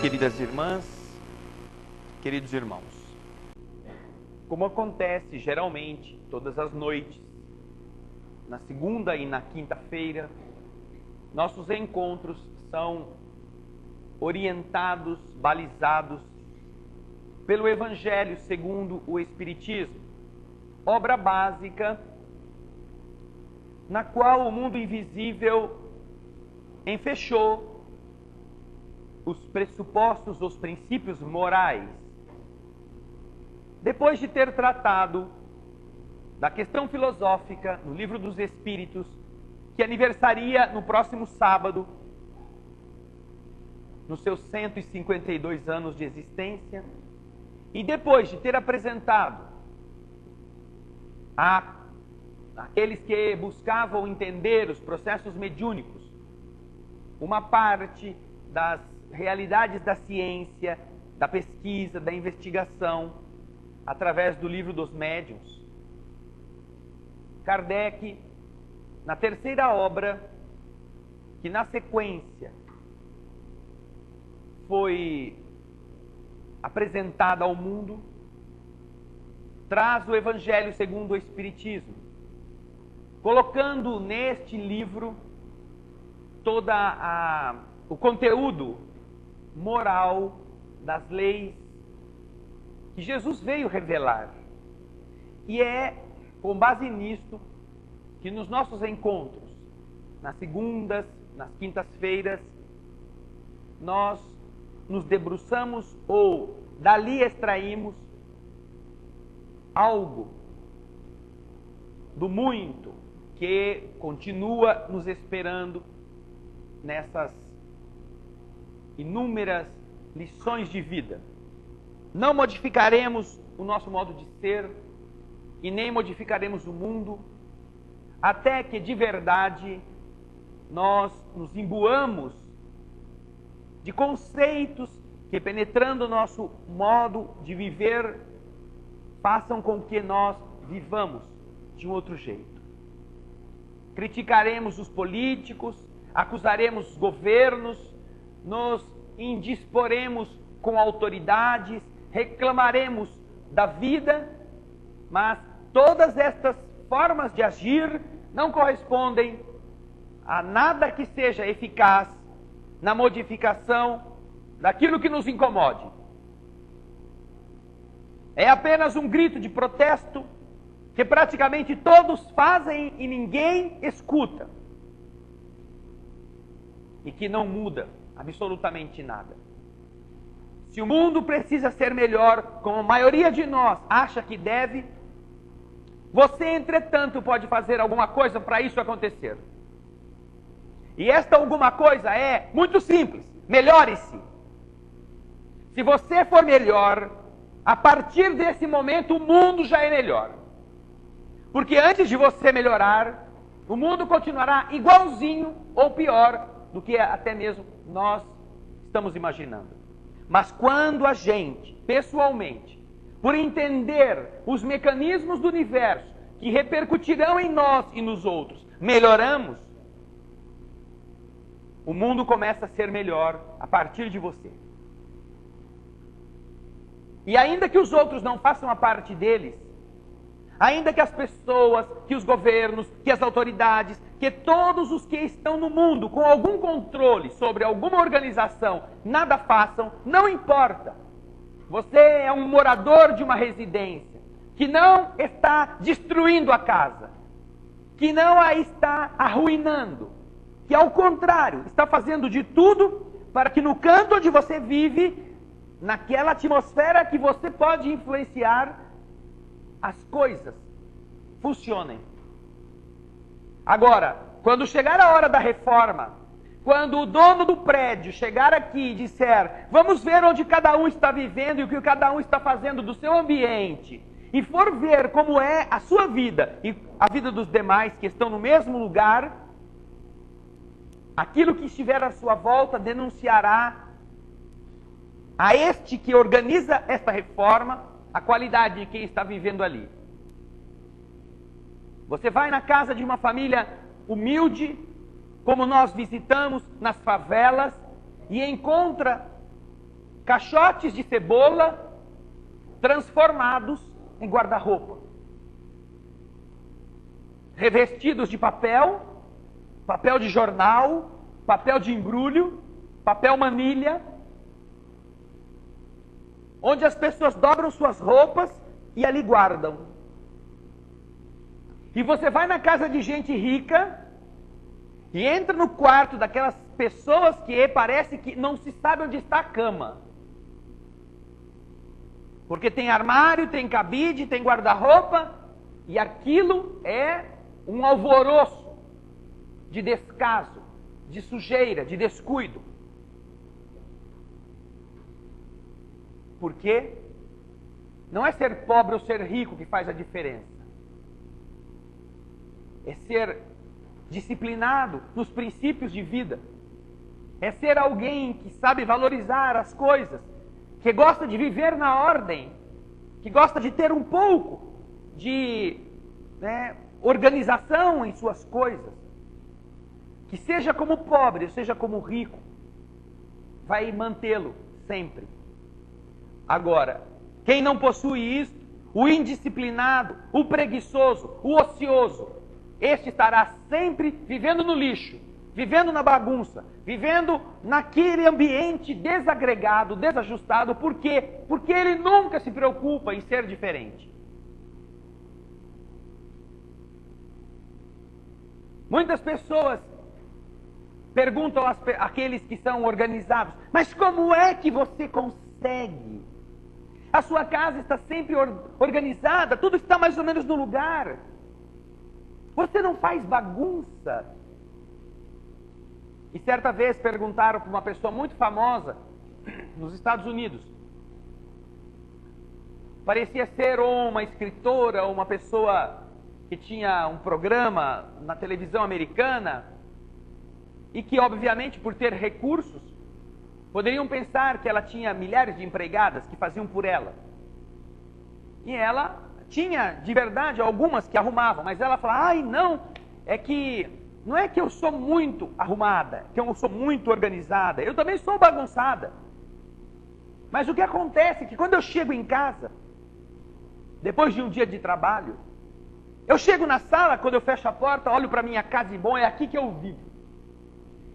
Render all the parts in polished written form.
Queridas irmãs, queridos irmãos, como acontece geralmente todas as noites, na segunda e na quinta-feira, nossos encontros são orientados, balizados pelo Evangelho segundo o Espiritismo, obra básica na qual o mundo invisível enfechou os pressupostos, os princípios morais. Depois de ter tratado da questão filosófica no Livro dos Espíritos, que aniversaria no próximo sábado, nos seus 152 anos de existência, e depois de ter apresentado àqueles que buscavam entender os processos mediúnicos, uma parte das realidades da ciência, da pesquisa, da investigação, através do Livro dos Médiuns, Kardec, na terceira obra, que na sequência foi apresentada ao mundo, traz o Evangelho segundo o Espiritismo, colocando neste livro o conteúdo moral das leis que Jesus veio revelar. E é com base nisto que nos nossos encontros, nas segundas, nas quintas-feiras, nós nos debruçamos ou dali extraímos algo do muito que continua nos esperando nessas inúmeras lições de vida. Não modificaremos o nosso modo de ser e nem modificaremos o mundo até que de verdade nós nos imbuamos de conceitos que, penetrando o nosso modo de viver, façam com que nós vivamos de um outro jeito. Criticaremos os políticos, acusaremos os governos, nos indisporemos com autoridades, reclamaremos da vida, mas todas estas formas de agir não correspondem a nada que seja eficaz na modificação daquilo que nos incomode. É apenas um grito de protesto que praticamente todos fazem e ninguém escuta, e que não muda absolutamente nada. Se o mundo precisa ser melhor, como a maioria de nós acha que deve, você, entretanto, pode fazer alguma coisa para isso acontecer. E esta alguma coisa é muito simples: melhore-se. Se você for melhor, a partir desse momento o mundo já é melhor. Porque antes de você melhorar, o mundo continuará igualzinho ou pior do que até mesmo nós estamos imaginando. Mas quando a gente, pessoalmente, por entender os mecanismos do universo que repercutirão em nós e nos outros, melhoramos, o mundo começa a ser melhor a partir de você. E ainda que os outros não façam a parte deles, ainda que as pessoas, que os governos, que as autoridades, que todos os que estão no mundo com algum controle sobre alguma organização nada façam, não importa. Você é um morador de uma residência que não está destruindo a casa, que não a está arruinando, que ao contrário, está fazendo de tudo para que no canto onde você vive, naquela atmosfera que você pode influenciar, as coisas funcionem. Agora, quando chegar a hora da reforma, quando o dono do prédio chegar aqui e disser: vamos ver onde cada um está vivendo e o que cada um está fazendo do seu ambiente, e for ver como é a sua vida e a vida dos demais que estão no mesmo lugar, aquilo que estiver à sua volta denunciará a este que organiza esta reforma a qualidade de quem está vivendo ali. Você vai na casa de uma família humilde, como nós visitamos nas favelas, e encontra caixotes de cebola transformados em guarda-roupa, revestidos de papel, papel de jornal, papel de embrulho, papel manilha, onde as pessoas dobram suas roupas e ali guardam. E você vai na casa de gente rica e entra no quarto daquelas pessoas que parece que não se sabe onde está a cama. Porque tem armário, tem cabide, tem guarda-roupa, e aquilo é um alvoroço de descaso, de sujeira, de descuido. Por quê? Não é ser pobre ou ser rico que faz a diferença. É ser disciplinado nos princípios de vida. É ser alguém que sabe valorizar as coisas, que gosta de viver na ordem, que gosta de ter um pouco de organização em suas coisas. Que seja como pobre, ou seja como rico, vai mantê-lo sempre. Agora, quem não possui isto, o indisciplinado, o preguiçoso, o ocioso, este estará sempre vivendo no lixo, vivendo na bagunça, vivendo naquele ambiente desagregado, desajustado. Por quê? Porque ele nunca se preocupa em ser diferente. Muitas pessoas perguntam àqueles que são organizados: mas como é que você consegue? A sua casa está sempre organizada, tudo está mais ou menos no lugar. Você não faz bagunça. E certa vez perguntaram para uma pessoa muito famosa nos Estados Unidos. Parecia ser uma escritora, ou uma pessoa que tinha um programa na televisão americana e que, obviamente, por ter recursos, poderiam pensar que ela tinha milhares de empregadas que faziam por ela. E ela tinha, de verdade, algumas que arrumavam, mas ela falava: ai, não é que eu sou muito arrumada, que eu sou muito organizada, eu também sou bagunçada. Mas o que acontece é que quando eu chego em casa, depois de um dia de trabalho, eu chego na sala, quando eu fecho a porta, olho para minha casa e bom, é aqui que eu vivo.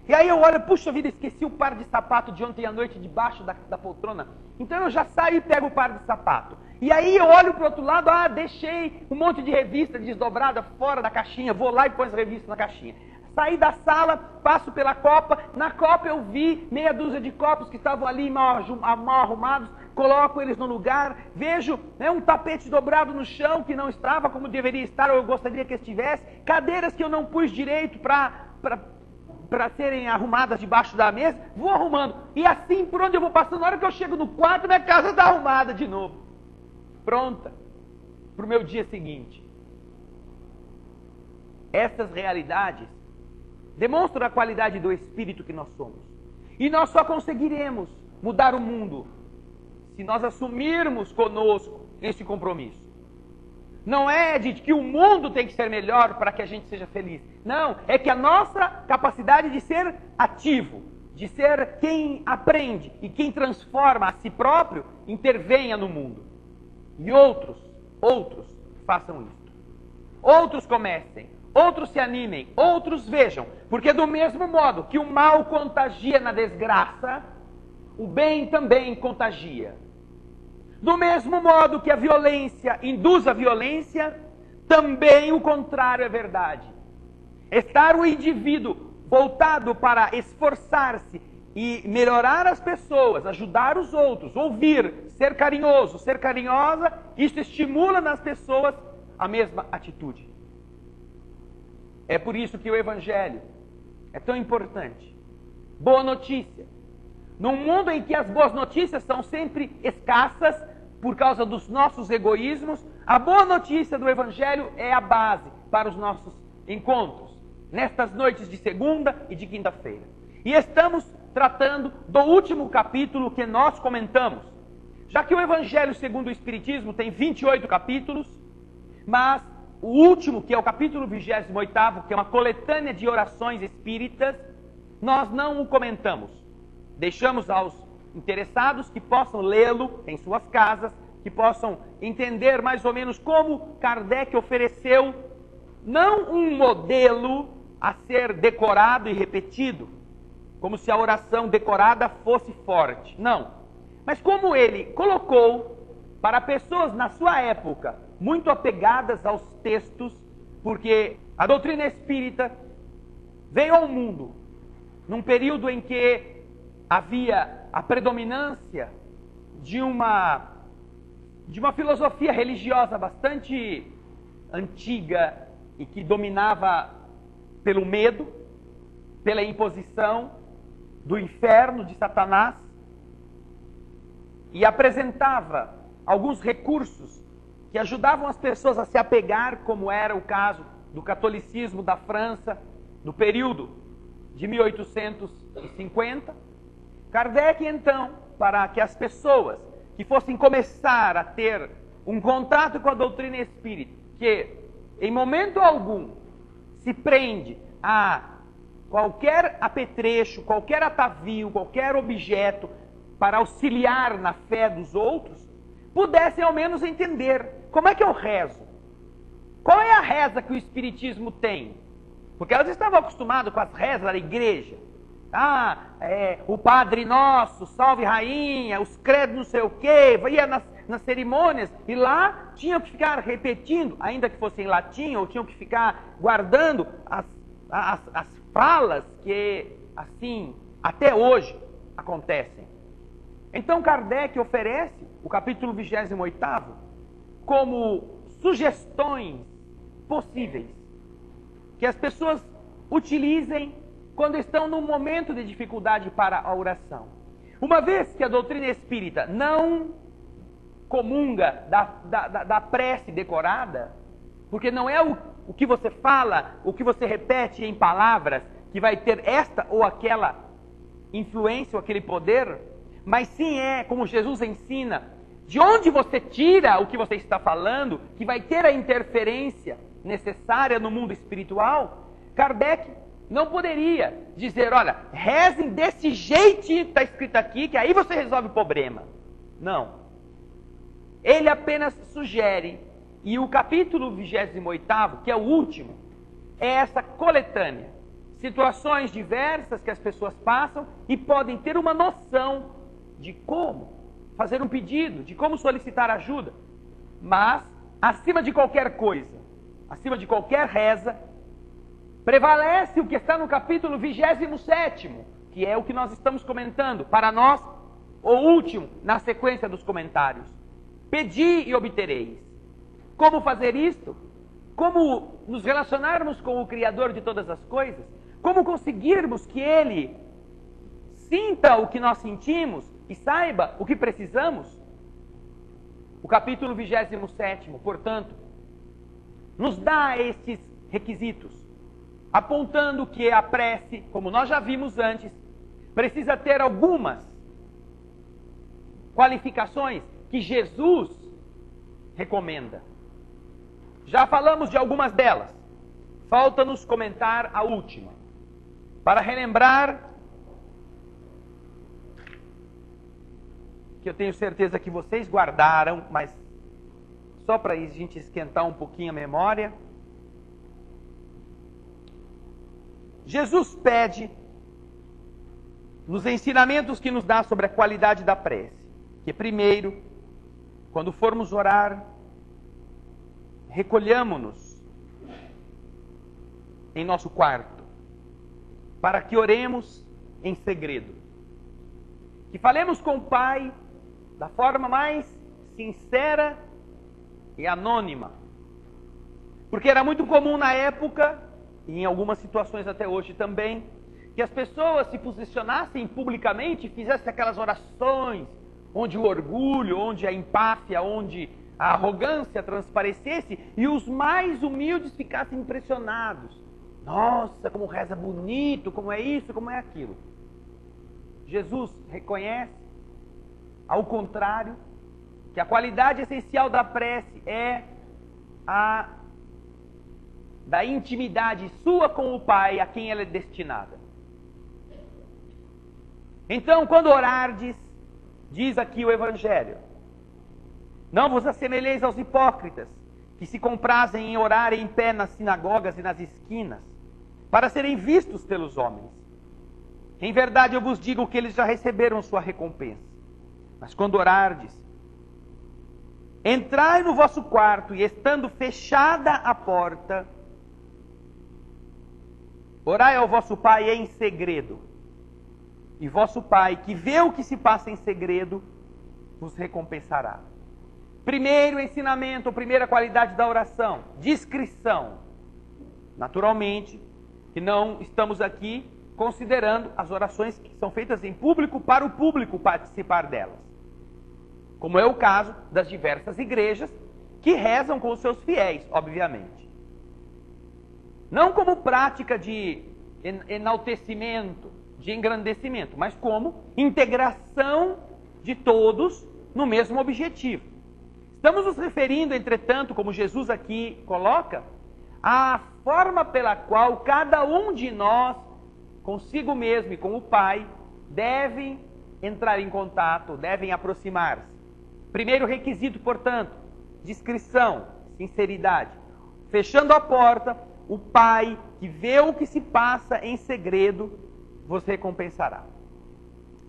E aí eu olho: puxa vida, esqueci o par de sapato de ontem à noite debaixo da poltrona. Então eu já saio e pego o par de sapato. E aí eu olho para o outro lado: deixei um monte de revista desdobrada fora da caixinha, vou lá e põe as revistas na caixinha. Saí da sala, passo pela copa, na copa eu vi meia dúzia de copos que estavam ali mal arrumados, coloco eles no lugar, vejo um tapete dobrado no chão que não estava como deveria estar, ou eu gostaria que estivesse, cadeiras que eu não pus direito para serem arrumadas debaixo da mesa, vou arrumando. E assim, por onde eu vou passando, na hora que eu chego no quarto, minha casa está arrumada de novo. Pronta para o meu dia seguinte. Essas realidades demonstram a qualidade do espírito que nós somos. E nós só conseguiremos mudar o mundo se nós assumirmos conosco esse compromisso. Não é de que o mundo tem que ser melhor para que a gente seja feliz. Não, é que a nossa capacidade de ser ativo, de ser quem aprende e quem transforma a si próprio, intervenha no mundo. E outros façam isso. Outros comecem, outros se animem, outros vejam. Porque do mesmo modo que o mal contagia na desgraça, o bem também contagia. Do mesmo modo que a violência induz a violência, também o contrário é verdade. Estar o indivíduo voltado para esforçar-se e melhorar as pessoas, ajudar os outros, ouvir, ser carinhoso, ser carinhosa, isso estimula nas pessoas a mesma atitude. É por isso que o Evangelho é tão importante. Boa notícia. Num mundo em que as boas notícias são sempre escassas por causa dos nossos egoísmos, a boa notícia do Evangelho é a base para os nossos encontros, nestas noites de segunda e de quinta-feira. E estamos tratando do último capítulo que nós comentamos. Já que o Evangelho segundo o Espiritismo tem 28 capítulos, mas o último, que é o capítulo 28º, que é uma coletânea de orações espíritas, nós não o comentamos. Deixamos aos interessados que possam lê-lo em suas casas, que possam entender mais ou menos como Kardec ofereceu não um modelo a ser decorado e repetido, como se a oração decorada fosse forte. Não. Mas como ele colocou para pessoas na sua época muito apegadas aos textos, porque a doutrina espírita veio ao mundo num período em que havia a predominância de uma filosofia religiosa bastante antiga e que dominava pelo medo, pela imposição do inferno de Satanás, e apresentava alguns recursos que ajudavam as pessoas a se apegar, como era o caso do catolicismo da França, no período de 1850. Kardec, então, para que as pessoas que fossem começar a ter um contato com a doutrina espírita, que em momento algum se prende a qualquer apetrecho, qualquer atavio, qualquer objeto para auxiliar na fé dos outros, pudessem ao menos entender como é que eu rezo. Qual é a reza que o Espiritismo tem? Porque elas estavam acostumadas com as rezas da igreja. O Padre Nosso, Salve Rainha, os credos não sei o quê, ia nas cerimônias e lá tinham que ficar repetindo, ainda que fosse em latim, ou tinham que ficar guardando as falas que, assim, até hoje acontecem. Então Kardec oferece o capítulo 28º como sugestões possíveis que as pessoas utilizem quando estão num momento de dificuldade para a oração. Uma vez que a doutrina espírita não comunga da prece decorada, porque não é o que você fala, o que você repete em palavras, que vai ter esta ou aquela influência ou aquele poder, mas sim é, como Jesus ensina, de onde você tira o que você está falando, que vai ter a interferência necessária no mundo espiritual. Kardec não poderia dizer, olha, rezem desse jeito que está escrito aqui, que aí você resolve o problema. Não. Ele apenas sugere, e o capítulo 28º, que é o último, é essa coletânea. Situações diversas que as pessoas passam e podem ter uma noção de como fazer um pedido, de como solicitar ajuda. Mas, acima de qualquer coisa, acima de qualquer reza, prevalece o que está no capítulo 27º, que é o que nós estamos comentando. Para nós, o último na sequência dos comentários. Pedi e obtereis. Como fazer isto? Como nos relacionarmos com o Criador de todas as coisas? Como conseguirmos que Ele sinta o que nós sentimos e saiba o que precisamos? O capítulo 27º, portanto, nos dá estes requisitos, apontando que a prece, como nós já vimos antes, precisa ter algumas qualificações que Jesus recomenda. Já falamos de algumas delas. Falta-nos comentar a última, para relembrar, que eu tenho certeza que vocês guardaram, mas só para a gente esquentar um pouquinho a memória. Jesus pede, nos ensinamentos que nos dá sobre a qualidade da prece, que primeiro, quando formos orar, recolhamos-nos em nosso quarto, para que oremos em segredo. Que falemos com o Pai da forma mais sincera e anônima. Porque era muito comum na época, e em algumas situações até hoje também, que as pessoas se posicionassem publicamente e fizessem aquelas orações, onde o orgulho, onde a empáfia, onde a arrogância transparecesse, e os mais humildes ficassem impressionados. Nossa, como reza bonito, como é isso, como é aquilo. Jesus reconhece, ao contrário, que a qualidade essencial da prece é a da intimidade sua com o Pai, a quem ela é destinada. Então, quando orardes, diz aqui o Evangelho: não vos assemelheis aos hipócritas, que se comprazem em orar em pé nas sinagogas e nas esquinas, para serem vistos pelos homens. Em verdade eu vos digo que eles já receberam sua recompensa. Mas quando orardes, entrai no vosso quarto e, estando fechada a porta, orai ao vosso Pai em segredo. E vosso Pai, que vê o que se passa em segredo, vos recompensará. Primeiro ensinamento, primeira qualidade da oração: discrição. Naturalmente, que não estamos aqui considerando as orações que são feitas em público para o público participar delas, como é o caso das diversas igrejas que rezam com os seus fiéis, obviamente. Não como prática de enaltecimento, de engrandecimento, mas como integração de todos no mesmo objetivo. Estamos nos referindo, entretanto, como Jesus aqui coloca, à forma pela qual cada um de nós, consigo mesmo e com o Pai, devem entrar em contato, devem aproximar-se. Primeiro requisito, portanto, discrição, sinceridade. Fechando a porta, o Pai, que vê o que se passa em segredo, vos recompensará.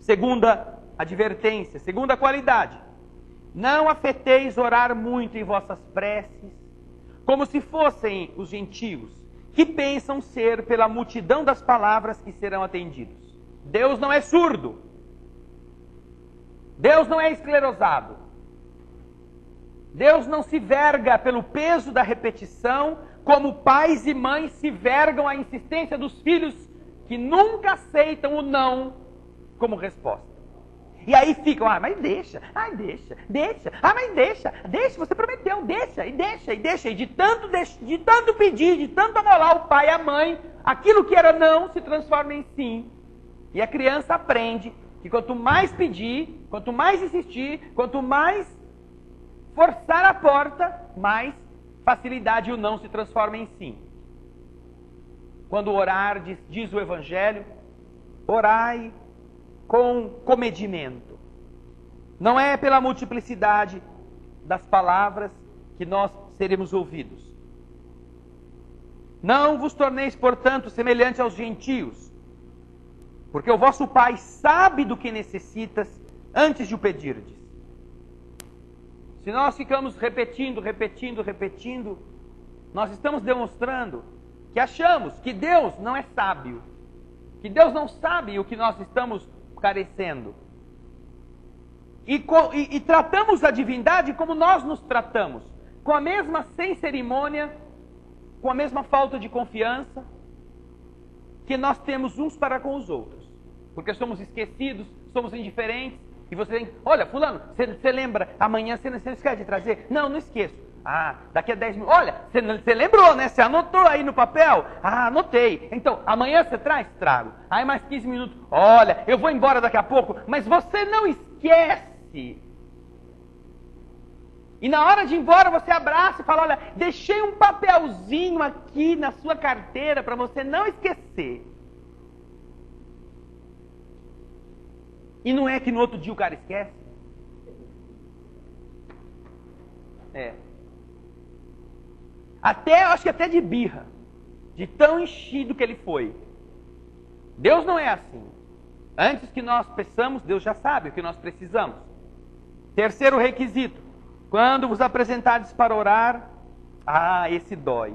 Segunda advertência, segunda qualidade: não afeteis orar muito em vossas preces, como se fossem os gentios, que pensam ser pela multidão das palavras que serão atendidos. Deus não é surdo. Deus não é esclerosado. Deus não se verga pelo peso da repetição, como pais e mães se vergam à insistência dos filhos que nunca aceitam o não como resposta. E aí ficam: mas deixa, mas deixa, você prometeu, deixa. E de tanto pedir, de tanto amolar o pai e a mãe, aquilo que era não se transforma em sim. E a criança aprende que quanto mais pedir, quanto mais insistir, quanto mais forçar a porta, mais facilidade o não se transforma em sim. Quando orar, diz o Evangelho, orai com comedimento. Não é pela multiplicidade das palavras que nós seremos ouvidos. Não vos torneis, portanto, semelhante aos gentios, porque o vosso Pai sabe do que necessitas antes de o pedirdes. Se nós ficamos repetindo, nós estamos demonstrando que achamos que Deus não é sábio, que Deus não sabe o que nós estamos carecendo. E tratamos a divindade como nós nos tratamos, com a mesma sem cerimônia, com a mesma falta de confiança que nós temos uns para com os outros, porque somos esquecidos, somos indiferentes. E você tem: olha, fulano, você lembra, amanhã você não esquece de trazer? Não esqueço. Daqui a 10 minutos. Olha, você lembrou, né? Você anotou aí no papel? Anotei. Então, amanhã você traz? Trago. Aí mais 15 minutos. Olha, eu vou embora daqui a pouco, mas você não esquece. E na hora de ir embora você abraça e fala: olha, deixei um papelzinho aqui na sua carteira para você não esquecer. E não é que no outro dia o cara esquece? Acho que até de birra, de tão enchido que ele foi. Deus não é assim. Antes que nós peçamos, Deus já sabe o que nós precisamos. Terceiro requisito: quando vos apresentardes para orar, esse dói.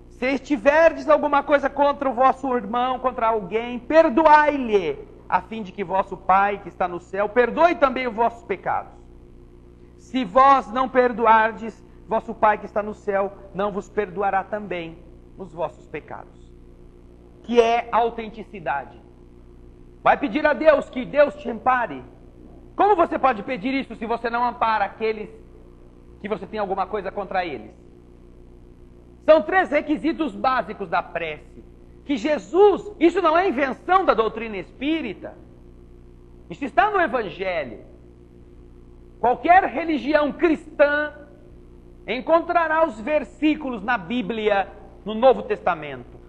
Se tiverdes alguma coisa contra o vosso irmão, contra alguém, perdoai-lhe, a fim de que vosso Pai que está no céu perdoe também os vossos pecados. Se vós não perdoardes, vosso Pai que está no céu não vos perdoará também os vossos pecados. Que é autenticidade. Vai pedir a Deus que Deus te ampare. Como você pode pedir isso se você não ampara aqueles que você tem alguma coisa contra eles? São 3 requisitos básicos da prece. Que Jesus, isso não é invenção da doutrina espírita, isso está no Evangelho. Qualquer religião cristã encontrará os versículos na Bíblia, no Novo Testamento,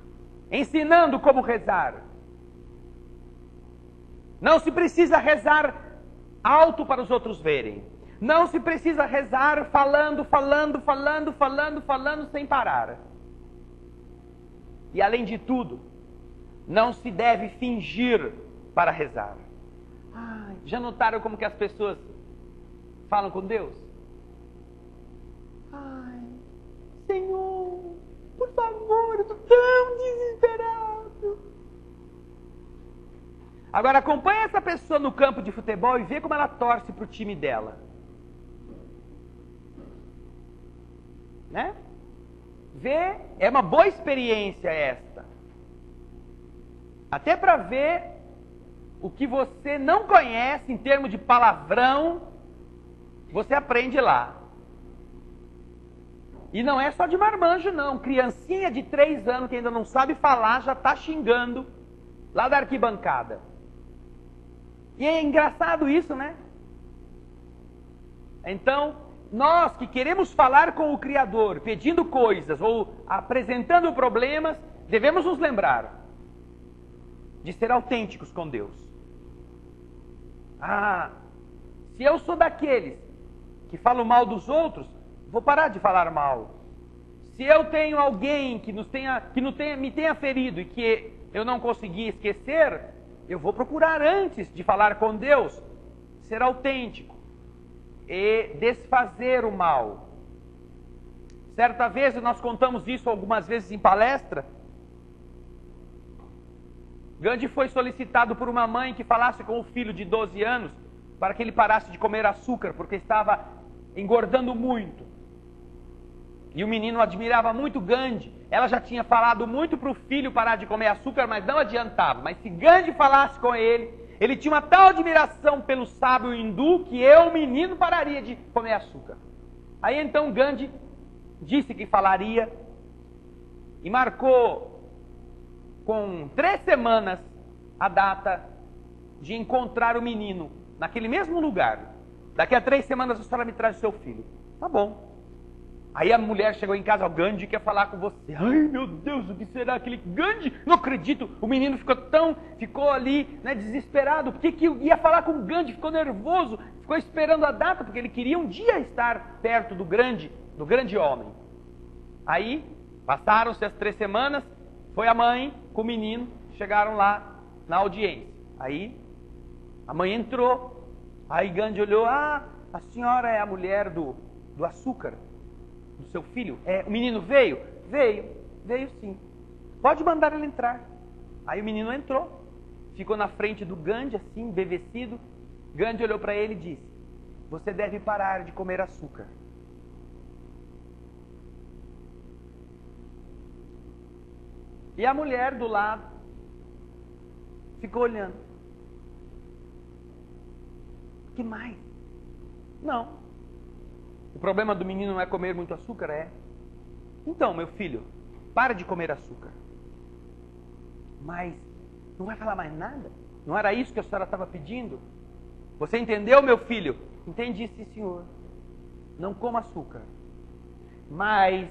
ensinando como rezar. Não se precisa rezar alto para os outros verem. Não se precisa rezar falando sem parar. E além de tudo, não se deve fingir para rezar. Já notaram como que as pessoas falam com Deus? Senhor, por favor, eu estou tão desesperado. Agora acompanha essa pessoa no campo de futebol e vê como ela torce para o time dela. Né? Vê, é uma boa experiência esta. Até para ver o que você não conhece em termos de palavrão, você aprende lá. E não é só de marmanjo não, criancinha de 3 anos que ainda não sabe falar, já está xingando lá da arquibancada. E é engraçado isso, né? Então, nós que queremos falar com o Criador, pedindo coisas ou apresentando problemas, devemos nos lembrar de ser autênticos com Deus. Se eu sou daqueles que falam mal dos outros, vou parar de falar mal. Se eu tenho alguém que me tenha ferido e que eu não consegui esquecer, eu vou procurar antes de falar com Deus, ser autêntico e desfazer o mal. Certa vez, nós contamos isso algumas vezes em palestra, Gandhi foi solicitado por uma mãe que falasse com o filho de 12 anos para que ele parasse de comer açúcar, porque estava engordando muito. E o menino admirava muito Gandhi. Ela já tinha falado muito para o filho parar de comer açúcar, mas não adiantava. Mas se Gandhi falasse com ele, ele tinha uma tal admiração pelo sábio hindu que o menino pararia de comer açúcar. Aí então Gandhi disse que falaria e marcou com 3 semanas a data de encontrar o menino naquele mesmo lugar. Daqui a 3 semanas a senhora me traz o seu filho. Tá bom. Aí a mulher chegou em casa, o Gandhi quer falar com você. Ai meu Deus, o que será aquele Gandhi? Não acredito, o menino ficou ali, né, desesperado, porque que ia falar com o Gandhi, ficou nervoso, ficou esperando a data, porque ele queria um dia estar perto do grande homem. Aí, passaram-se as 3 semanas, foi a mãe com o menino, chegaram lá na audiência. Aí, a mãe entrou, aí Gandhi olhou, a senhora é a mulher do açúcar, do seu filho? O menino veio? Veio sim. Pode mandar ele entrar. Aí o menino entrou, ficou na frente do Gandhi, assim, embevecido. Gandhi olhou para ele e disse: você deve parar de comer açúcar. E a mulher do lado ficou olhando. Que mais? Não. O problema do menino não é comer muito açúcar, é? Então, meu filho, para de comer açúcar. Mas não vai falar mais nada? Não era isso que a senhora estava pedindo? Você entendeu, meu filho? Entendi, sim, senhor. Não coma açúcar. Mas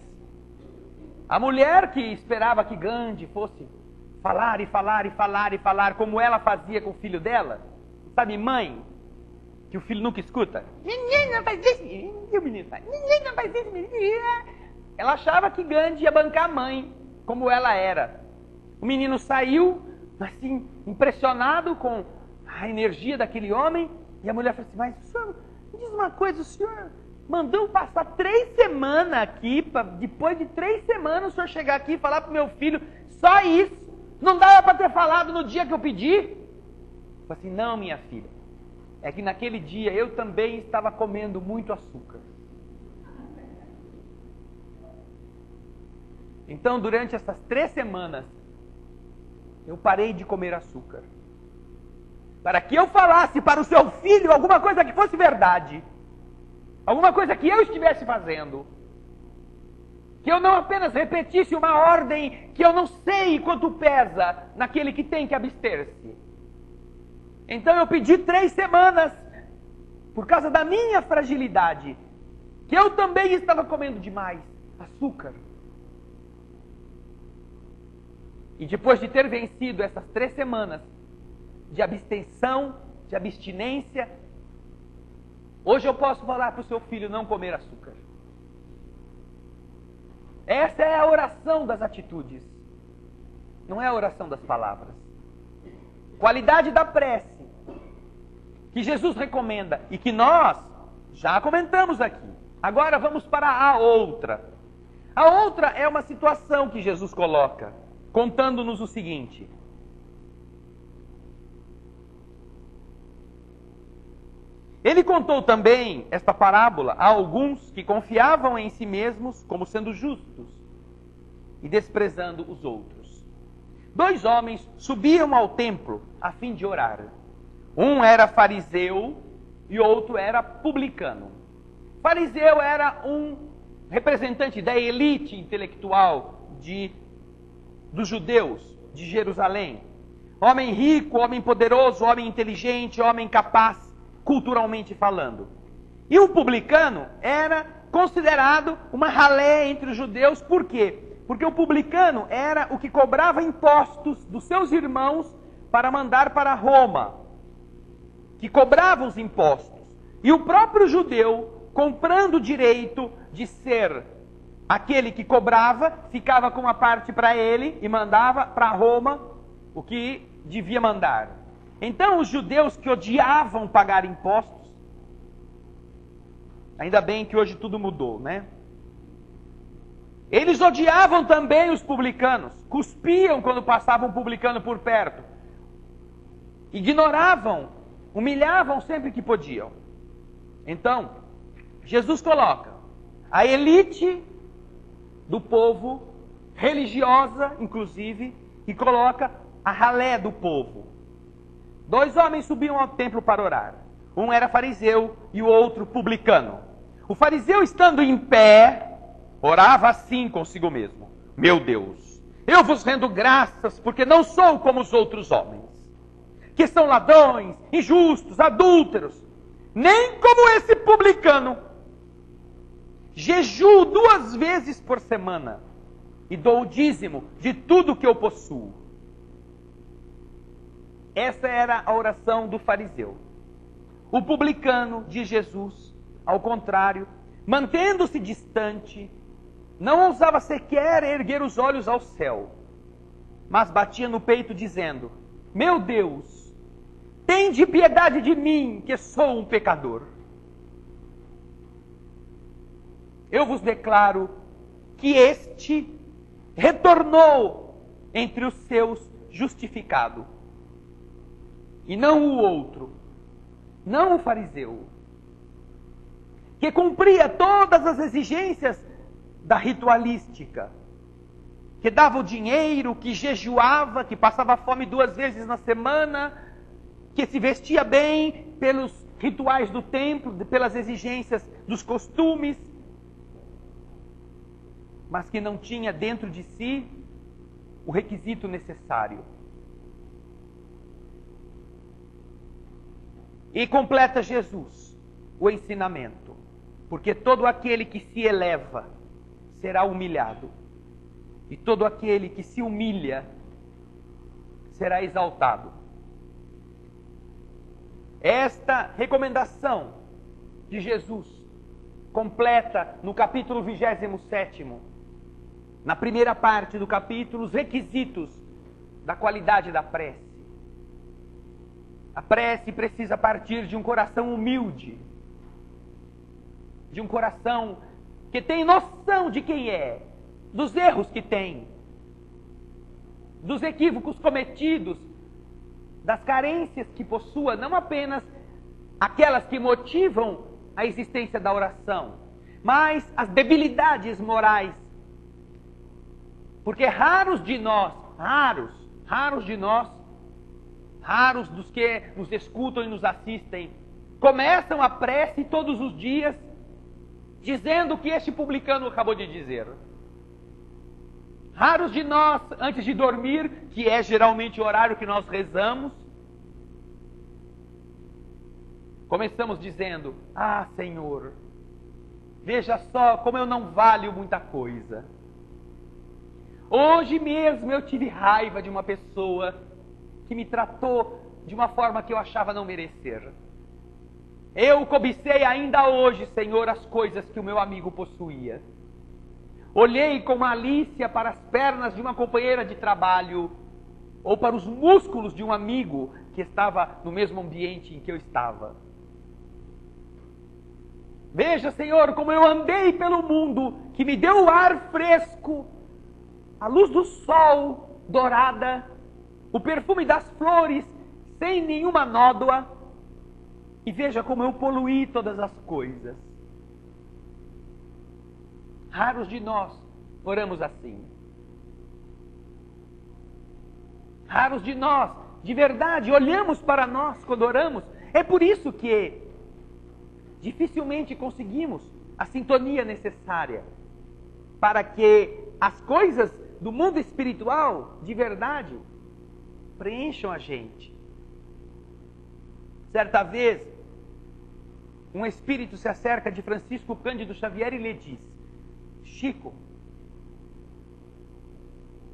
a mulher que esperava que Gandhi fosse falar e falar, como ela fazia com o filho dela, sabe, mãe, que o filho nunca escuta? Menino, não faz isso. E o menino faz, menino, não faz isso, menino. Ela achava que Gandhi ia bancar a mãe, como ela era. O menino saiu, assim, impressionado com a energia daquele homem, e a mulher falou assim: mas, senhor, me diz uma coisa, o senhor mandou passar 3 semanas aqui, depois de 3 semanas o senhor chegar aqui e falar pro meu filho só isso? Não dava para ter falado no dia que eu pedi? Eu falei assim: não, minha filha, é que naquele dia eu também estava comendo muito açúcar. Então, durante essas 3 semanas, eu parei de comer açúcar, para que eu falasse para o seu filho alguma coisa que fosse verdade, alguma coisa que eu estivesse fazendo, que eu não apenas repetisse uma ordem que eu não sei quanto pesa naquele que tem que abster-se. Então eu pedi 3 semanas, por causa da minha fragilidade, que eu também estava comendo demais açúcar. E depois de ter vencido essas 3 semanas de abstenção, de abstinência, Hoje eu posso falar para o seu filho não comer açúcar. Essa é a oração das atitudes. Não é a oração das palavras. Qualidade da prece que Jesus recomenda e que nós já comentamos aqui. Agora vamos para a outra. A outra é uma situação que Jesus coloca, contando-nos o seguinte: ele contou também esta parábola a alguns que confiavam em si mesmos como sendo justos e desprezando os outros. 2 homens subiam ao templo a fim de orar. Um era fariseu e outro era publicano. Fariseu era um representante da elite intelectual dos judeus de Jerusalém. Homem rico, homem poderoso, homem inteligente, homem capaz, culturalmente falando. E o publicano era considerado uma ralé entre os judeus. Por quê? Porque o publicano era o que cobrava impostos dos seus irmãos para mandar para Roma, que cobrava os impostos. E o próprio judeu, comprando o direito de ser aquele que cobrava, ficava com uma parte para ele e mandava para Roma o que devia mandar. Então os judeus que odiavam pagar impostos, ainda bem que hoje tudo mudou, né? Eles odiavam também os publicanos, cuspiam quando passava um publicano por perto, ignoravam, humilhavam sempre que podiam. Então, Jesus coloca a elite do povo, religiosa inclusive, e coloca a ralé do povo. 2 homens subiam ao templo para orar. Um era fariseu e o outro publicano. O fariseu, estando em pé, orava assim consigo mesmo: meu Deus, eu vos rendo graças porque não sou como os outros homens, que são ladrões, injustos, adúlteros, nem como esse publicano. Jejuo 2 vezes por semana e dou o dízimo de tudo que eu possuo. Essa era a oração do fariseu. O publicano de Jesus, ao contrário, mantendo-se distante, não ousava sequer erguer os olhos ao céu, mas batia no peito dizendo: meu Deus, tende piedade de mim, que sou um pecador. Eu vos declaro que este retornou entre os seus justificado, e não o outro, não o fariseu, que cumpria todas as exigências da ritualística, que dava o dinheiro, que jejuava, que passava fome 2 vezes na semana, que se vestia bem pelos rituais do templo, pelas exigências dos costumes, mas que não tinha dentro de si o requisito necessário. E completa Jesus o ensinamento: porque todo aquele que se eleva será humilhado, e todo aquele que se humilha será exaltado. Esta recomendação de Jesus completa no capítulo 27º, na primeira parte do capítulo, os requisitos da qualidade da prece. A prece precisa partir de um coração humilde, de um coração que tem noção de quem é, dos erros que tem, dos equívocos cometidos, das carências que possua, não apenas aquelas que motivam a existência da oração, mas as debilidades morais. Porque raros dos que nos escutam e nos assistem, começam a prece todos os dias dizendo o que este publicano acabou de dizer. Raros de nós, antes de dormir, que é geralmente o horário que nós rezamos, começamos dizendo: ah, Senhor, veja só como eu não valho muita coisa. Hoje mesmo eu tive raiva de uma pessoa que me tratou de uma forma que eu achava não merecer. Eu cobicei ainda hoje, Senhor, as coisas que o meu amigo possuía. Olhei com malícia para as pernas de uma companheira de trabalho, ou para os músculos de um amigo que estava no mesmo ambiente em que eu estava. Veja, Senhor, como eu andei pelo mundo, que me deu o ar fresco, a luz do sol dourada, o perfume das flores, sem nenhuma nódoa. E veja como eu poluí todas as coisas. Raros de nós oramos assim. Raros de nós, de verdade, olhamos para nós quando oramos. É por isso que dificilmente conseguimos a sintonia necessária para que as coisas do mundo espiritual, de verdade, preencham a gente. Certa vez, um espírito se acerca de Francisco Cândido Xavier e lhe diz: Chico,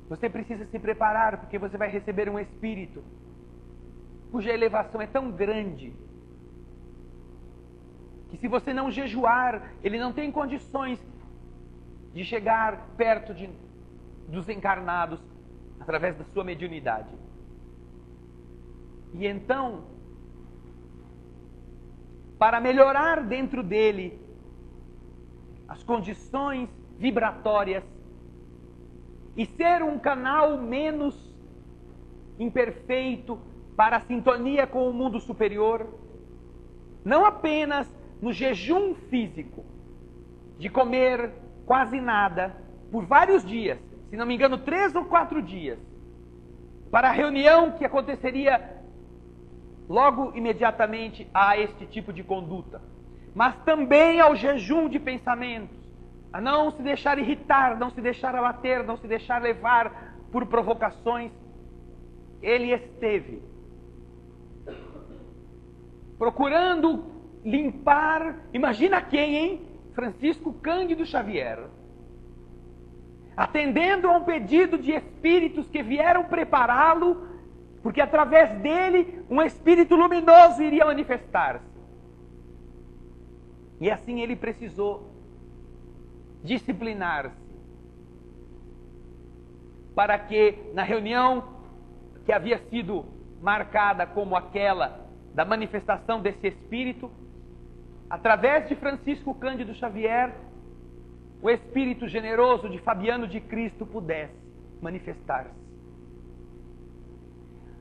você precisa se preparar porque você vai receber um espírito cuja elevação é tão grande que se você não jejuar, ele não tem condições de chegar perto dos encarnados através da sua mediunidade. E então, para melhorar dentro dele as condições vibratórias e ser um canal menos imperfeito para a sintonia com o mundo superior, não apenas no jejum físico, de comer quase nada, por vários dias, se não me engano 3 ou 4 dias, para a reunião que aconteceria logo imediatamente a este tipo de conduta, mas também ao jejum de pensamentos, a não se deixar irritar, não se deixar abater, não se deixar levar por provocações. Ele esteve procurando limpar, imagina quem, hein? Francisco Cândido Xavier, atendendo a um pedido de espíritos que vieram prepará-lo, porque através dele um espírito luminoso iria manifestar-se. E assim ele precisou disciplinar-se para que na reunião que havia sido marcada como aquela da manifestação desse espírito, através de Francisco Cândido Xavier, o espírito generoso de Fabiano de Cristo pudesse manifestar-se.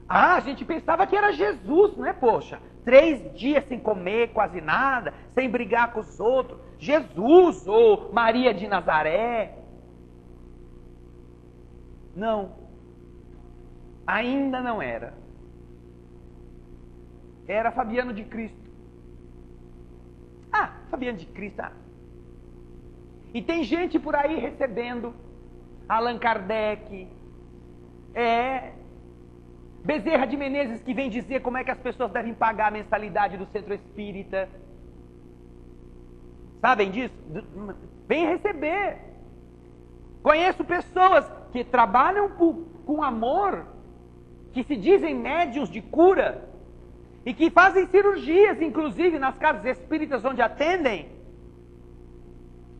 A gente pensava que era Jesus, não é? Poxa, 3 dias sem comer quase nada, sem brigar com os outros. Jesus ou Maria de Nazaré. Não. Ainda não era. Era Fabiano de Cristo. Fabiano de Cristo. E tem gente por aí recebendo Allan Kardec, Bezerra de Menezes, que vem dizer como é que as pessoas devem pagar a mensalidade do centro espírita. Sabem disso? Vem receber. Conheço pessoas que trabalham com amor, que se dizem médiuns de cura, e que fazem cirurgias, inclusive, nas casas espíritas onde atendem,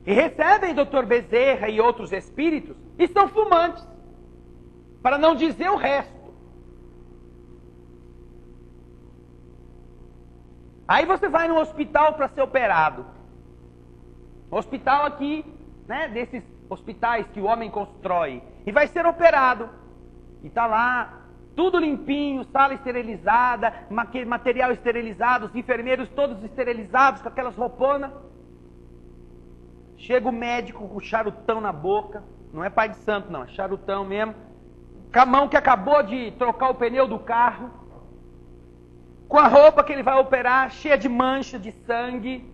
e recebem Dr. Bezerra e outros espíritos, e são fumantes, para não dizer o resto. Aí você vai no hospital para ser operado. Um hospital aqui, né, desses hospitais que o homem constrói, e vai ser operado. E está lá, tudo limpinho, sala esterilizada, material esterilizado, os enfermeiros todos esterilizados, com aquelas rouponas. Chega o médico com o charutão na boca, não é pai de santo não, é charutão mesmo, com a mão que acabou de trocar o pneu do carro, com a roupa que ele vai operar, cheia de mancha, de sangue.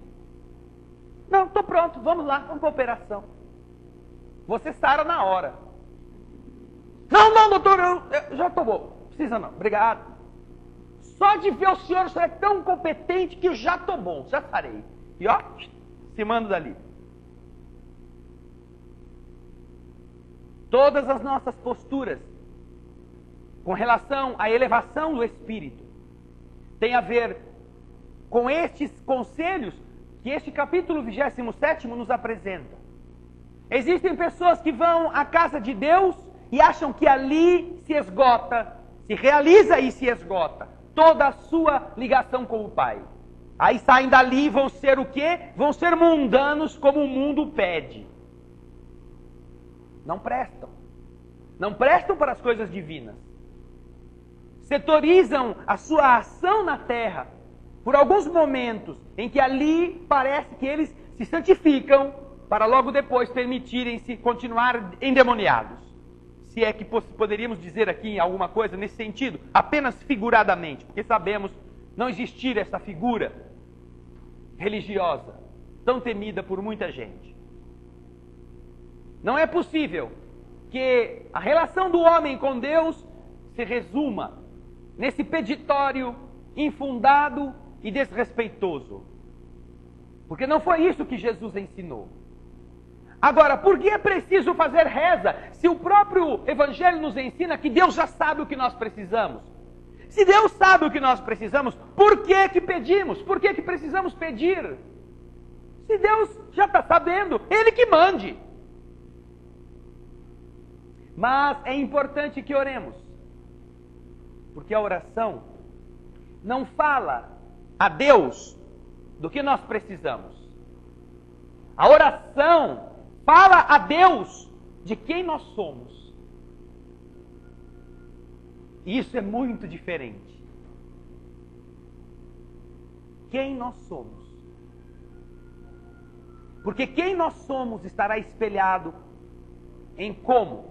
Não, estou pronto, vamos lá, vamos para a operação. Você sara na hora. Não, doutor, eu já estou bom. Precisa não, obrigado. Só de ver o senhor é tão competente que eu já estou bom, já sarei. E ó, se manda dali. Todas as nossas posturas com relação à elevação do espírito tem a ver com estes conselhos que este capítulo 27 nos apresenta. Existem pessoas que vão à casa de Deus e acham que ali se esgota, se realiza e se esgota toda a sua ligação com o Pai. Aí saem dali e vão ser o quê? Vão ser mundanos como o mundo pede. Não prestam. Não prestam para as coisas divinas. Setorizam a sua ação na terra por alguns momentos em que ali parece que eles se santificam para logo depois permitirem-se continuar endemoniados. Se é que poderíamos dizer aqui alguma coisa nesse sentido, apenas figuradamente, porque sabemos não existir essa figura religiosa tão temida por muita gente. Não é possível que a relação do homem com Deus se resuma nesse peditório infundado e desrespeitoso. Porque não foi isso que Jesus ensinou. Agora, por que é preciso fazer reza se o próprio Evangelho nos ensina que Deus já sabe o que nós precisamos? Se Deus sabe o que nós precisamos, por que que pedimos? Por que que precisamos pedir? Se Deus já está sabendo, Ele que mande. Mas é importante que oremos, porque a oração não fala a Deus do que nós precisamos. A oração fala a Deus de quem nós somos. E isso é muito diferente. Quem nós somos. Porque quem nós somos estará espelhado em como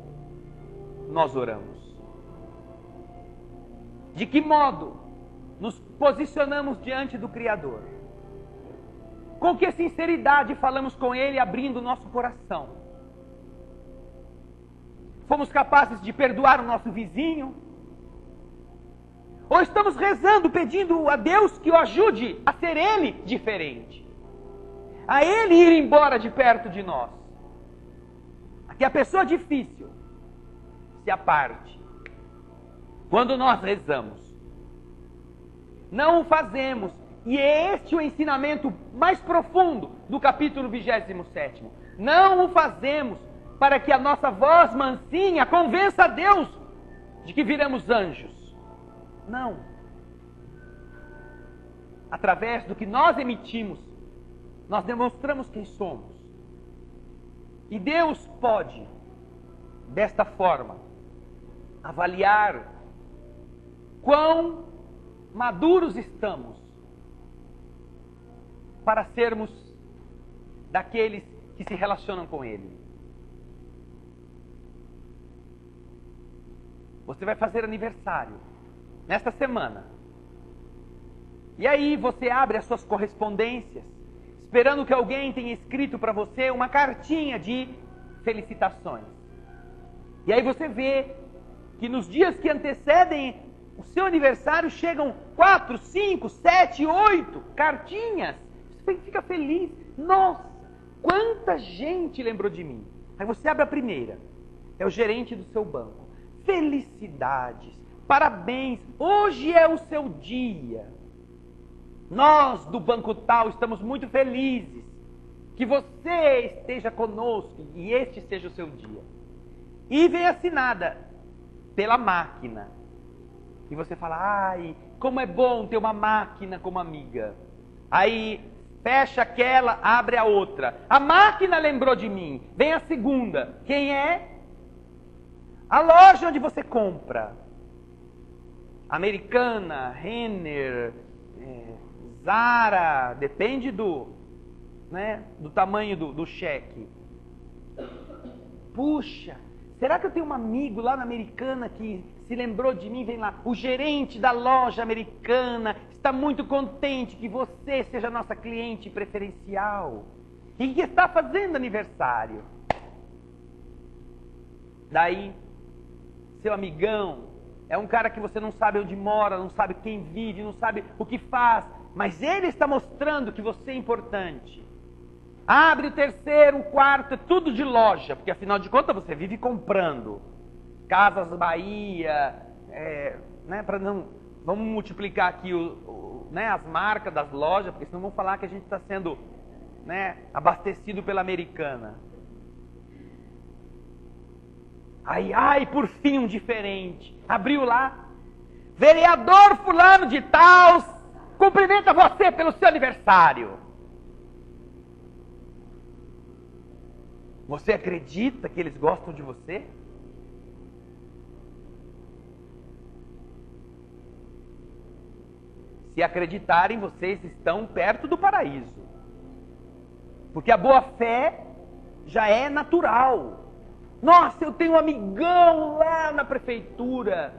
nós oramos. De que modo nos posicionamos diante do Criador. Com que sinceridade falamos com Ele, abrindo o nosso coração. Fomos capazes de perdoar o nosso vizinho? Ou estamos rezando, pedindo a Deus que o ajude a ser Ele diferente? A Ele ir embora de perto de nós? A que a pessoa difícil se aparte. Quando nós rezamos, não o fazemos. E é este o ensinamento mais profundo do capítulo 27. Não o fazemos para que a nossa voz mansinha convença a Deus de que viremos anjos. Não. Através do que nós emitimos, nós demonstramos quem somos. E Deus pode, desta forma, avaliar quão maduros estamos para sermos daqueles que se relacionam com Ele. Você vai fazer aniversário nesta semana. E aí você abre as suas correspondências, esperando que alguém tenha escrito para você uma cartinha de felicitações. E aí você vê que nos dias que antecedem o seu aniversário chegam 4, 5, 7, 8 cartinhas. Você fica feliz. Nossa, quanta gente lembrou de mim. Aí você abre a primeira. É o gerente do seu banco. Felicidades, parabéns, hoje é o seu dia. Nós do banco tal estamos muito felizes que você esteja conosco e este seja o seu dia. E vem assinada pela máquina. E você fala, ai, como é bom ter uma máquina como amiga. Aí fecha aquela, abre a outra. A máquina lembrou de mim. Vem a segunda. Quem é? A loja onde você compra. Americana, Renner, Zara, depende do tamanho do cheque. Puxa, será que eu tenho um amigo lá na Americana que se lembrou de mim? Vem lá, o gerente da loja Americana está muito contente que você seja nossa cliente preferencial e que está fazendo aniversário. Daí, seu amigão é um cara que você não sabe onde mora, não sabe quem vive, não sabe o que faz, mas ele está mostrando que você é importante. Abre o terceiro, o quarto, é tudo de loja, porque afinal de contas você vive comprando. Casas Bahia, para não... Vamos multiplicar aqui né, as marcas das lojas, porque senão vão falar que a gente está sendo, né, abastecido pela Americana. Ai, por fim um diferente. Abriu lá. Vereador fulano de tal, cumprimenta você pelo seu aniversário. Você acredita que eles gostam de você? Se acreditarem, vocês estão perto do paraíso. Porque a boa fé já é natural. Nossa, eu tenho um amigão lá na prefeitura.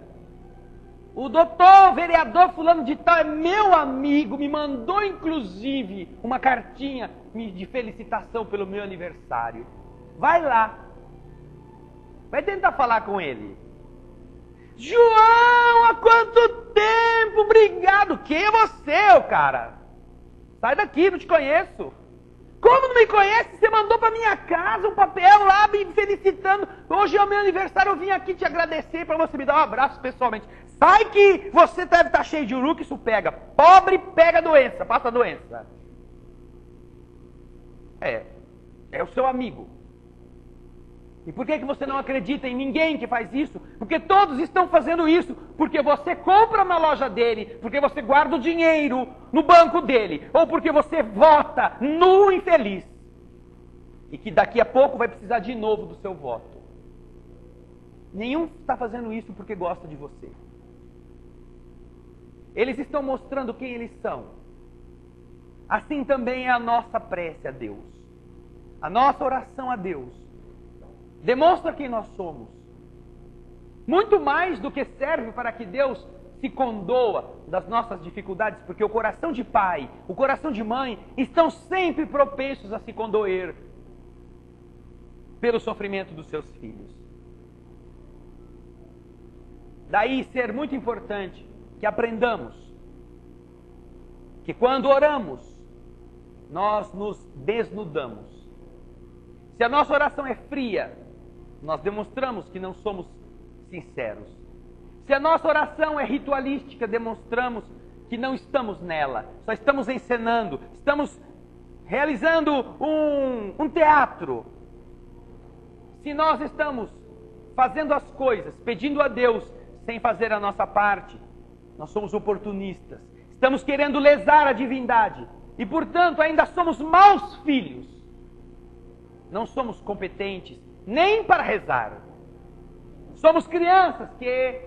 O doutor, vereador fulano de tal é meu amigo, me mandou inclusive uma cartinha de felicitação pelo meu aniversário. Vai lá. Vai tentar falar com ele. João, há quanto tempo? Obrigado. Quem é você, cara? Sai daqui, não te conheço. Como não me conhece? Você mandou para minha casa um papel lá me felicitando. Hoje é o meu aniversário, eu vim aqui te agradecer para você me dar um abraço pessoalmente. Sai que você deve estar cheio de uruca, isso pega. Pobre pega doença, passa doença. É o seu amigo. E por que você não acredita em ninguém que faz isso? Porque todos estão fazendo isso. Porque você compra na loja dele, porque você guarda o dinheiro no banco dele, ou porque você vota no infeliz. E que daqui a pouco vai precisar de novo do seu voto. Nenhum está fazendo isso porque gosta de você. Eles estão mostrando quem eles são. Assim também é a nossa prece a Deus. A nossa oração a Deus demonstra quem nós somos. Muito mais do que serve para que Deus se condoa das nossas dificuldades, porque o coração de pai, o coração de mãe estão sempre propensos a se condoer pelo sofrimento dos seus filhos. Daí ser muito importante que aprendamos que quando oramos, nós nos desnudamos. Se a nossa oração é fria, nós demonstramos que não somos sinceros. Se a nossa oração é ritualística, demonstramos que não estamos nela. Só estamos encenando, estamos realizando um teatro. Se nós estamos fazendo as coisas, pedindo a Deus, sem fazer a nossa parte, nós somos oportunistas. Estamos querendo lesar a divindade. E, portanto, ainda somos maus filhos. Não somos competentes nem para rezar. Somos crianças que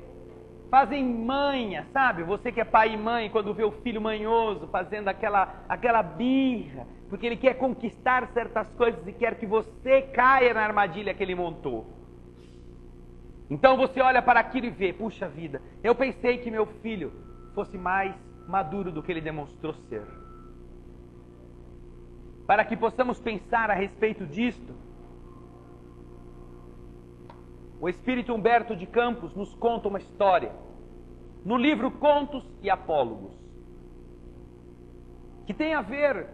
fazem manha, sabe? Você que é pai e mãe, quando vê o filho manhoso fazendo aquela birra, porque ele quer conquistar certas coisas e quer que você caia na armadilha que ele montou. Então você olha para aquilo e vê, puxa vida, eu pensei que meu filho fosse mais maduro do que ele demonstrou ser. Para que possamos pensar a respeito disto, o Espírito Humberto de Campos nos conta uma história, no livro Contos e Apólogos, que tem a ver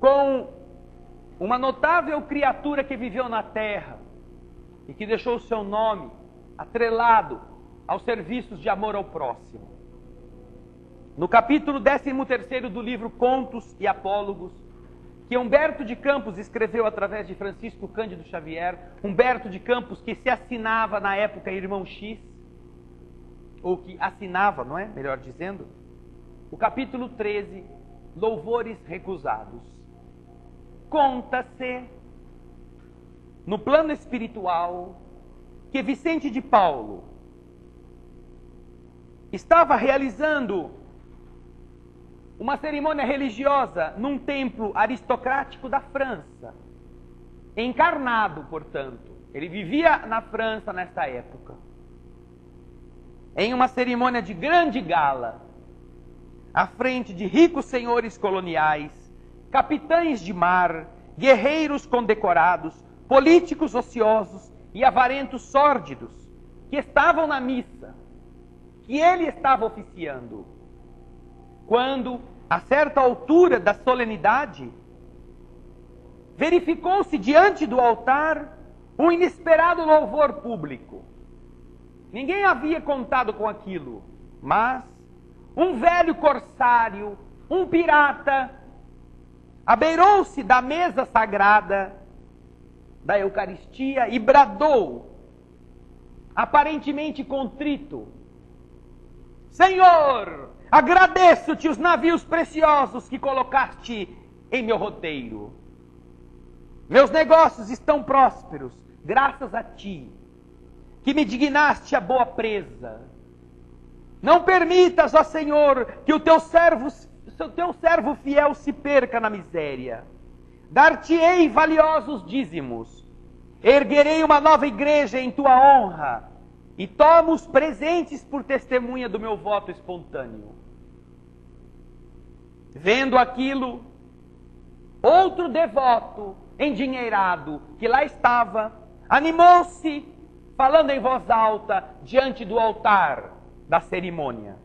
com uma notável criatura que viveu na terra e que deixou o seu nome atrelado aos serviços de amor ao próximo. No capítulo 13º do livro Contos e Apólogos, que Humberto de Campos escreveu através de Francisco Cândido Xavier, Humberto de Campos que se assinava na época Irmão X, ou que assinava, não é? Melhor dizendo, o capítulo 13, Louvores Recusados. Conta-se, no plano espiritual, que Vicente de Paulo estava realizando uma cerimônia religiosa num templo aristocrático da França. Encarnado, portanto. Ele vivia na França nessa época. Em uma cerimônia de grande gala, à frente de ricos senhores coloniais, capitães de mar, guerreiros condecorados, políticos ociosos e avarentos sórdidos, que estavam na missa, que ele estava oficiando. Quando, a certa altura da solenidade, verificou-se diante do altar um inesperado louvor público. Ninguém havia contado com aquilo, mas um velho corsário, um pirata, abeirou-se da mesa sagrada da Eucaristia e bradou, aparentemente contrito: Senhor, agradeço-te os navios preciosos que colocaste em meu roteiro. Meus negócios estão prósperos, graças a ti, que me dignaste a boa presa. Não permitas, ó Senhor, que o teu servo fiel se perca na miséria. Dar-te-ei valiosos dízimos. Erguerei uma nova igreja em tua honra. E tomo os presentes por testemunha do meu voto espontâneo. Vendo aquilo, outro devoto, endinheirado, que lá estava, animou-se, falando em voz alta, diante do altar da cerimônia.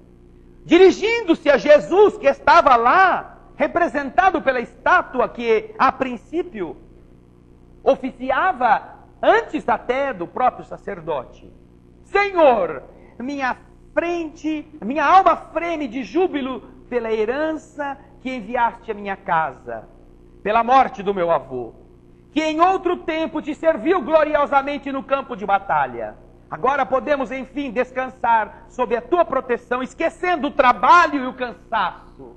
Dirigindo-se a Jesus, que estava lá, representado pela estátua que, a princípio, oficiava antes até do próprio sacerdote. Senhor, minha alma freme de júbilo pela herança que enviaste à minha casa, pela morte do meu avô, que em outro tempo te serviu gloriosamente no campo de batalha. Agora podemos, enfim, descansar sob a tua proteção, esquecendo o trabalho e o cansaço.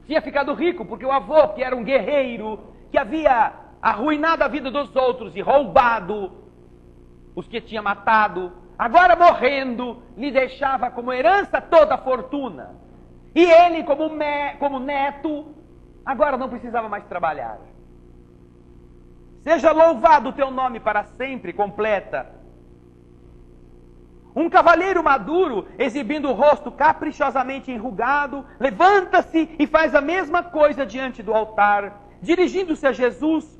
Tinha ficado rico porque o avô, que era um guerreiro, que havia arruinado a vida dos outros e roubado os que tinha matado, agora morrendo, lhe deixava como herança toda a fortuna. E ele, como neto, agora não precisava mais trabalhar. Seja louvado o teu nome para sempre, completa. Um cavalheiro maduro, exibindo o rosto caprichosamente enrugado, levanta-se e faz a mesma coisa diante do altar, dirigindo-se a Jesus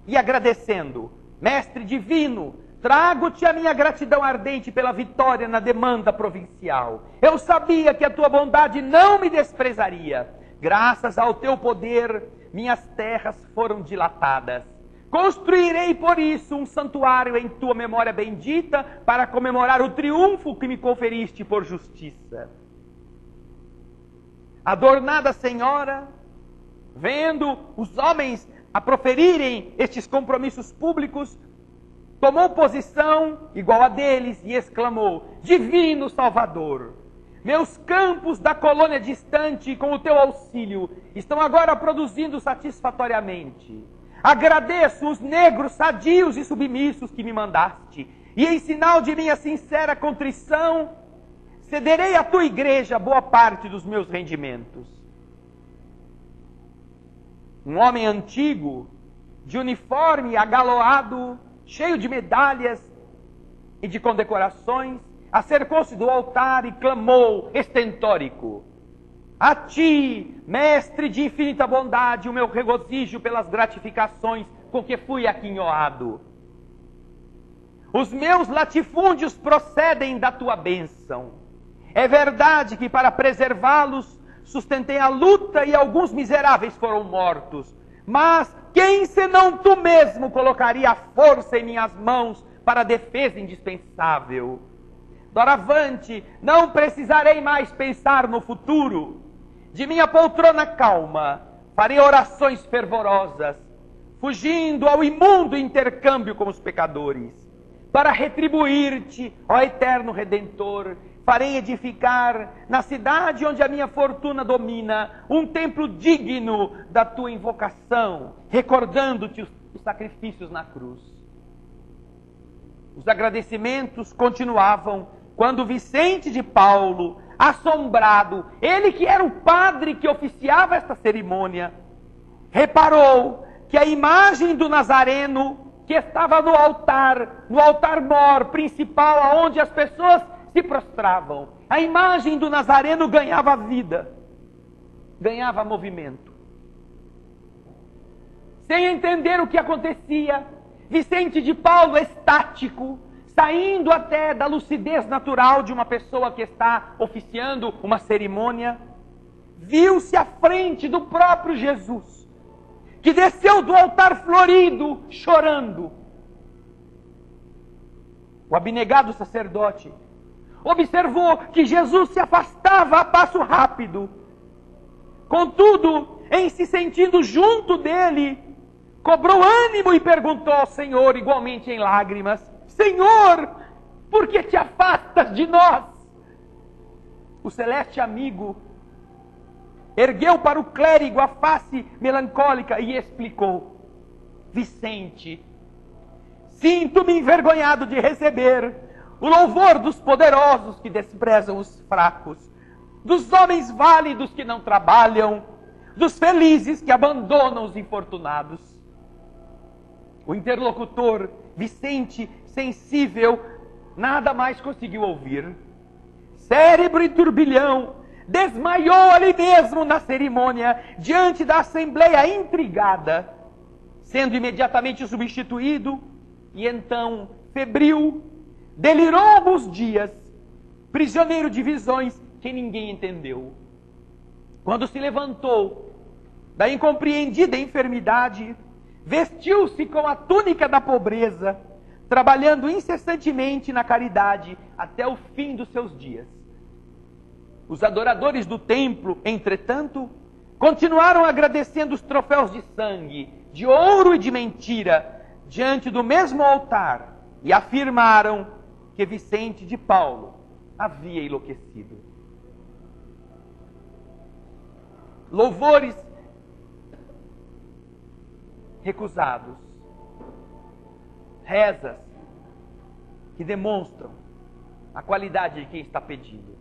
e agradecendo: Mestre divino, trago-te a minha gratidão ardente pela vitória na demanda provincial. Eu sabia que a tua bondade não me desprezaria. Graças ao teu poder, minhas terras foram dilatadas. Construirei por isso um santuário em tua memória bendita para comemorar o triunfo que me conferiste por justiça. Adornada senhora, vendo os homens a proferirem estes compromissos públicos, tomou posição igual a deles e exclamou: Divino Salvador, meus campos da colônia distante, com o teu auxílio, estão agora produzindo satisfatoriamente. Agradeço os negros sadios e submissos que me mandaste, e em sinal de minha sincera contrição, cederei à tua igreja boa parte dos meus rendimentos. Um homem antigo, de uniforme agaloado, cheio de medalhas e de condecorações, acercou-se do altar e clamou, estentórico: A ti, mestre de infinita bondade, o meu regozijo pelas gratificações com que fui aquinhoado. Os meus latifúndios procedem da tua bênção. É verdade que para preservá-los sustentei a luta e alguns miseráveis foram mortos. Mas quem senão tu mesmo colocaria a força em minhas mãos para a defesa indispensável? Doravante, não precisarei mais pensar no futuro. De minha poltrona calma, farei orações fervorosas, fugindo ao imundo intercâmbio com os pecadores. Para retribuir-te, ó eterno Redentor, farei edificar, na cidade onde a minha fortuna domina, um templo digno da tua invocação, recordando-te os sacrifícios na cruz. Os agradecimentos continuavam quando Vicente de Paulo, assombrado, ele que era o padre que oficiava esta cerimônia, reparou que a imagem do Nazareno, que estava no altar mor principal, aonde as pessoas se prostravam, a imagem do Nazareno ganhava vida, ganhava movimento. Sem entender o que acontecia, Vicente de Paulo, estático, saindo até da lucidez natural de uma pessoa que está oficiando uma cerimônia, viu-se à frente do próprio Jesus, que desceu do altar florido, chorando. O abnegado sacerdote observou que Jesus se afastava a passo rápido. Contudo, em se sentindo junto dele, cobrou ânimo e perguntou ao Senhor, igualmente em lágrimas: Senhor, por que te afastas de nós? O celeste amigo ergueu para o clérigo a face melancólica e explicou: Vicente, sinto-me envergonhado de receber o louvor dos poderosos que desprezam os fracos, dos homens válidos que não trabalham, dos felizes que abandonam os infortunados. O interlocutor, Vicente, sensível, nada mais conseguiu ouvir. Cérebro e turbilhão, desmaiou ali mesmo na cerimônia, diante da assembleia intrigada, sendo imediatamente substituído, e então, febril, delirou alguns dias, prisioneiro de visões que ninguém entendeu. Quando se levantou da incompreendida enfermidade, vestiu-se com a túnica da pobreza, trabalhando incessantemente na caridade até o fim dos seus dias. Os adoradores do templo, entretanto, continuaram agradecendo os troféus de sangue, de ouro e de mentira, diante do mesmo altar, e afirmaram que Vicente de Paulo havia enlouquecido. Louvores recusados, rezas que demonstram a qualidade de quem está pedindo.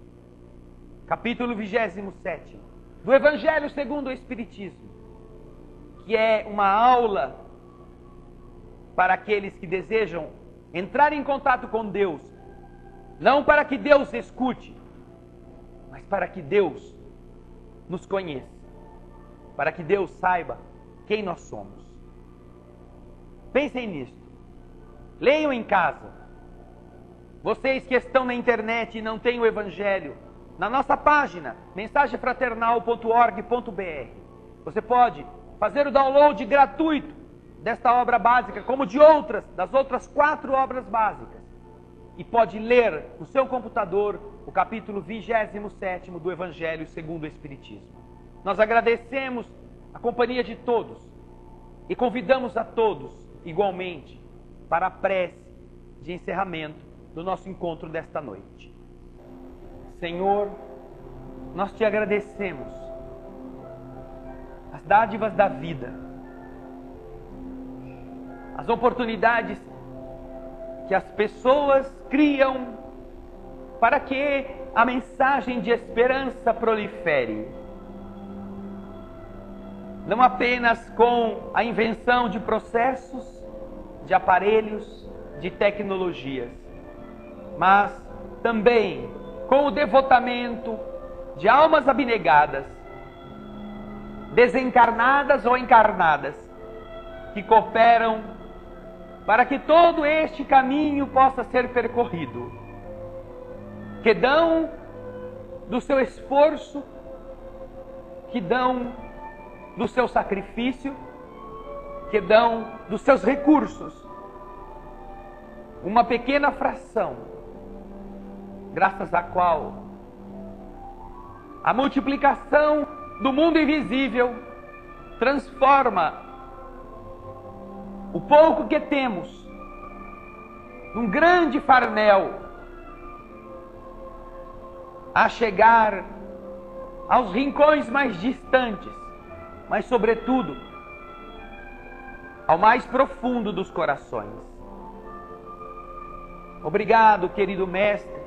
Capítulo 27 do Evangelho segundo o Espiritismo, que é uma aula para aqueles que desejam entrar em contato com Deus, não para que Deus escute, mas para que Deus nos conheça, para que Deus saiba quem nós somos. Pensem nisto, leiam em casa. Vocês que estão na internet e não têm o Evangelho, na nossa página, mensagefraternal.org.br, você pode fazer o download gratuito desta obra básica, como de outras, das outras 4 obras básicas, e pode ler no seu computador o capítulo 27 do Evangelho segundo o Espiritismo. Nós agradecemos a companhia de todos e convidamos a todos, igualmente, para a prece de encerramento do nosso encontro desta noite. Senhor, nós te agradecemos as dádivas da vida, as oportunidades que as pessoas criam para que a mensagem de esperança prolifere. Não apenas com a invenção de processos, de aparelhos, de tecnologias, mas também com o devotamento de almas abnegadas, desencarnadas ou encarnadas, que cooperam para que todo este caminho possa ser percorrido, que dão do seu esforço, que dão do seu sacrifício, que dão dos seus recursos, uma pequena fração, graças à qual a multiplicação do mundo invisível transforma o pouco que temos num grande farnel, a chegar aos rincões mais distantes, mas sobretudo ao mais profundo dos corações. Obrigado, querido Mestre,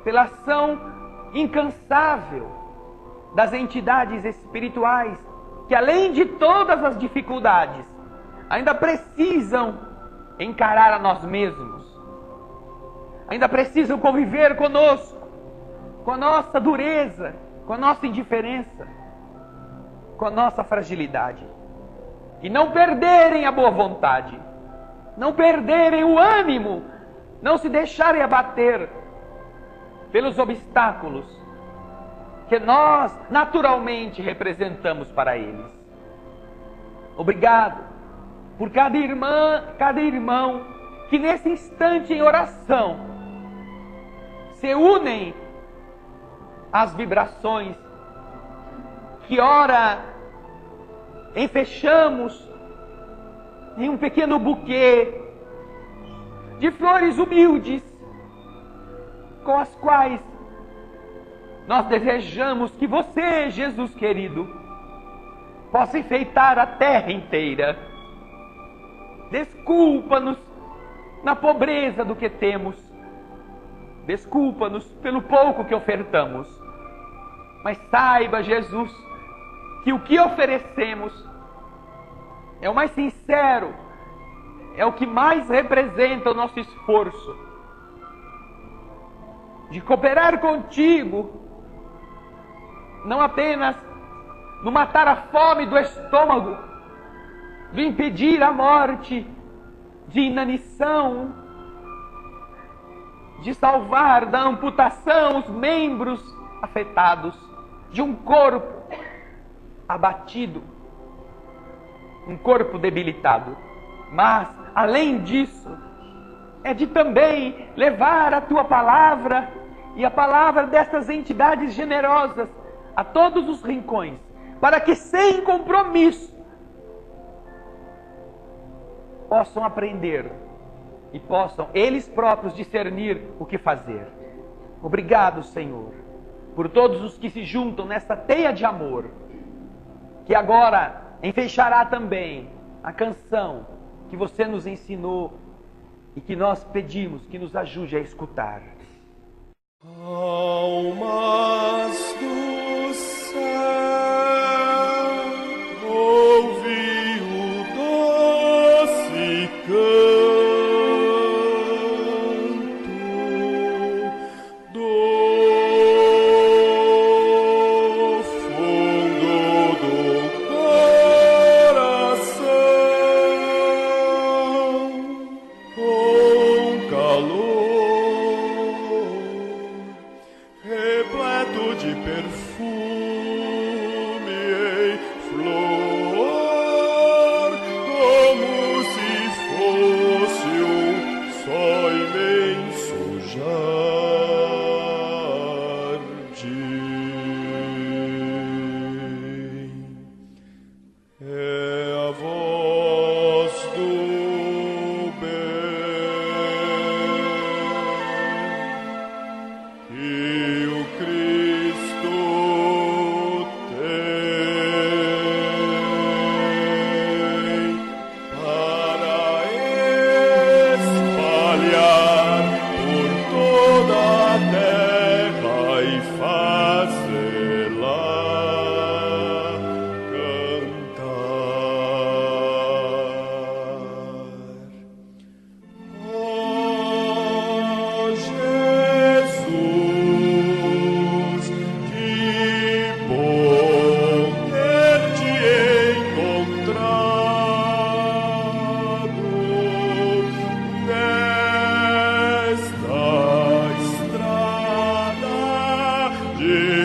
pela ação incansável das entidades espirituais que, além de todas as dificuldades, ainda precisam encarar a nós mesmos, ainda precisam conviver conosco, com a nossa dureza, com a nossa indiferença, com a nossa fragilidade, e não perderem a boa vontade, não perderem o ânimo, não se deixarem abater pelos obstáculos que nós naturalmente representamos para eles. Obrigado por cada irmã, cada irmão que nesse instante em oração se unem às vibrações que ora enfechamos em um pequeno buquê de flores humildes, com as quais nós desejamos que você, Jesus querido, possa enfeitar a terra inteira. Desculpa-nos na pobreza do que temos. Desculpa-nos pelo pouco que ofertamos. Mas saiba, Jesus, que o que oferecemos é o mais sincero, é o que mais representa o nosso esforço de cooperar contigo, não apenas no matar a fome do estômago, de impedir a morte de inanição, de salvar da amputação os membros afetados de um corpo abatido, um corpo debilitado. Mas, além disso, é de também levar a tua palavra e a palavra dessas entidades generosas a todos os rincões, para que sem compromisso possam aprender e possam eles próprios discernir o que fazer. Obrigado, Senhor, por todos os que se juntam nesta teia de amor, que agora enfeixará também a canção que você nos ensinou e que nós pedimos que nos ajude a escutar. Almas do céu, ouvi o doce canto do fundo do coração, com calor repleto de perfume em flor, como se fosse um só imenso jardim. É a voz do bem que o Cristo tem para espalhar por toda a terra e fazê-la cantar. Oh, Jesus, que bom ter-te encontrado nesta estrada de